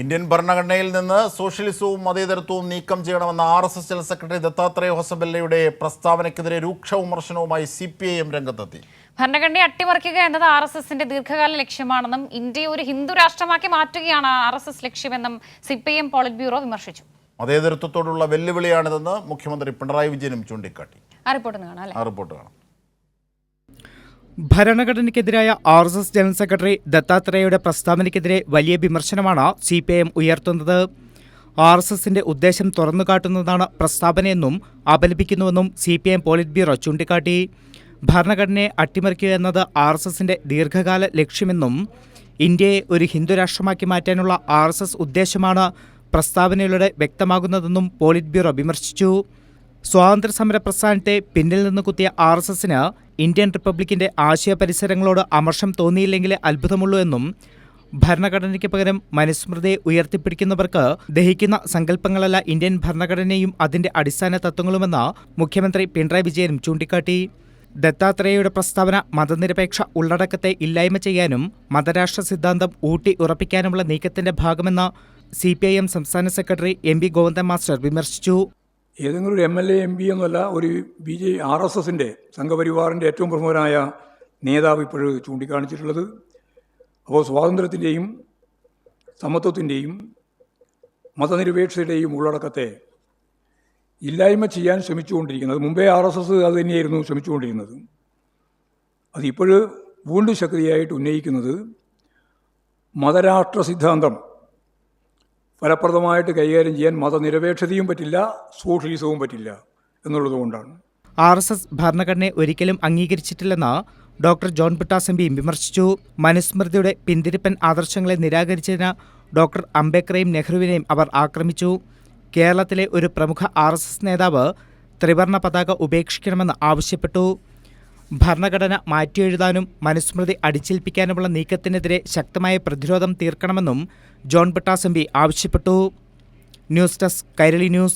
Indian ഭരണഘടനയിൽ നിന്ന് സോഷ്യലിസവും മതേതരത്വവും നീക്കം ചെയ്യണമെന്ന RSS ജനറൽ സെക്രട്ടറി ദത്താത്രേയ ഹൊസബല്ലയുടെ പ്രസ്താവനയ്ക്കെതിരെ രൂക്ഷ വിമർശനവുമായി CPIM രംഗത്തെത്തി. ഭരണഘടനയെ അട്ടിമറിക്കുക എന്നത് RSSന്റെ ദീർഘകാല ലക്ഷ്യമാണെന്നും ഇന്ത്യയെ ഒരു ഹിന്ദു രാഷ്ട്രമാക്കി മാറ്റുകയാണ് RSS ലക്ഷ്യമെന്നും CPIM പോളിറ്റ് ബ്യൂറോ വിമർശിച്ചു. മതേതരത്വത്തോടുള്ള വെല്ലുവിളിയാണിതെന്ന് മുഖ്യമന്ത്രി പിണറായി വിജയനും ചൂണ്ടിക്കാട്ടി. റിപ്പോർട്ട് കാണാം. ഭരണഘടനയ്ക്കെതിരായ RSS ജനറൽ സെക്രട്ടറി ദത്താത്രേയയുടെ പ്രസ്താവനയ്ക്കെതിരെ വലിയ വിമർശനമാണ് CPIM ഉയർത്തുന്നത്. RSSന്റെ ഉദ്ദേശം തുറന്നുകാട്ടുന്നതാണ് പ്രസ്താവനയെന്നും അപലപിക്കുന്നുവെന്നും CPIM പോളിറ്റ് ബ്യൂറോ ചൂണ്ടിക്കാട്ടി. ഭരണഘടനയെ അട്ടിമറിക്കുക എന്നത് RSSന്റെ ദീർഘകാല ലക്ഷ്യമെന്നും ഇന്ത്യയെ ഒരു ഹിന്ദു രാഷ്ട്രമാക്കി മാറ്റാനുള്ള RSS ഉദ്ദേശമാണ് പ്രസ്താവനയിലൂടെ വ്യക്തമാകുന്നതെന്നും പോളിറ്റ് ബ്യൂറോ വിമർശിച്ചു. സ്വാതന്ത്ര്യസമര പ്രസ്ഥാനത്തെ പിന്നിൽ നിന്ന് കുത്തിയ RSSന് ഇന്ത്യൻ റിപ്പബ്ലിക്കിന്റെ ആശയ പരിസരങ്ങളോട് അമർഷം തോന്നിയില്ലെങ്കിലേ അത്ഭുതമുള്ളൂ എന്നും ഭരണഘടനയ്ക്ക് പകരം മനുസ്മൃതിയെ ഉയർത്തിപ്പിടിക്കുന്നവർക്ക് ദഹിക്കുന്ന സങ്കല്പങ്ങളല്ല ഇന്ത്യൻ ഭരണഘടനയും അതിന്റെ അടിസ്ഥാന തത്വങ്ങളുമെന്ന് മുഖ്യമന്ത്രി പിണറായി വിജയനും ചൂണ്ടിക്കാട്ടി. ദത്താത്രേയയുടെ പ്രസ്താവന മതനിരപേക്ഷ ഉള്ളടക്കത്തെ ഇല്ലായ്മ ചെയ്യാനും മതരാഷ്ട്ര സിദ്ധാന്തം ഊട്ടി ഉറപ്പിക്കാനുമുള്ള നീക്കത്തിന്റെ ഭാഗമെന്ന് CPIM സംസ്ഥാന സെക്രട്ടറി MP ഗോവിന്ദൻ മാസ്റ്റർ വിമർശിച്ചു. ഏതെങ്കിലും ഒരു MLA MP എന്നല്ല, ഒരു RSSന്റെ സംഘപരിവാറിൻ്റെ ഏറ്റവും പ്രമുഖനായ നേതാവ് ഇപ്പോഴും ചൂണ്ടിക്കാണിച്ചിട്ടുള്ളത്. അപ്പോൾ സ്വാതന്ത്ര്യത്തിൻ്റെയും സമത്വത്തിൻ്റെയും മതനിരപേക്ഷതയുടെയും ഉള്ളടക്കത്തെ ഇല്ലായ്മ ചെയ്യാൻ ശ്രമിച്ചുകൊണ്ടിരിക്കുന്നത്, മുമ്പേ RSS അത് തന്നെയായിരുന്നു ശ്രമിച്ചുകൊണ്ടിരുന്നത്. അതിപ്പോഴും വീണ്ടും ശക്തിയായിട്ട് ഉന്നയിക്കുന്നത് മതരാഷ്ട്ര സിദ്ധാന്തം ഫലപ്രദമായിട്ട് കൈകാര്യം ചെയ്യാൻ മതനിരപേക്ഷതയും പറ്റില്ല, സോഷ്യലിസവും പറ്റില്ല എന്നുള്ളതുകൊണ്ടാണ്. RSS ഭരണഘടനയെ ഒരിക്കലും അംഗീകരിച്ചിട്ടില്ലെന്ന് ഡോക്ടർ ജോൺ ബ്രിട്ടാസ് MP വിമർശിച്ചു. മനുസ്മൃതിയുടെ പിന്തിരിപ്പൻ ആദർശങ്ങളെ നിരാകരിച്ചതിന് ഡോക്ടർ അംബേദ്കറെയും നെഹ്റുവിനെയും അവർ ആക്രമിച്ചു. കേരളത്തിലെ ഒരു പ്രമുഖ RSS നേതാവ് ത്രിവർണ്ണ പതാക ഉപേക്ഷിക്കണമെന്ന് ആവശ്യപ്പെട്ടു. ഭരണഘടന മാറ്റിയെഴുതാനും മനുസ്മൃതി അടിച്ചേൽപ്പിക്കാനുമുള്ള നീക്കത്തിനെതിരെ ശക്തമായ പ്രതിരോധം തീർക്കണമെന്നും ജോൺ ബ്രിട്ടാസ് MP ആവശ്യപ്പെട്ടു. News desk Kairali news.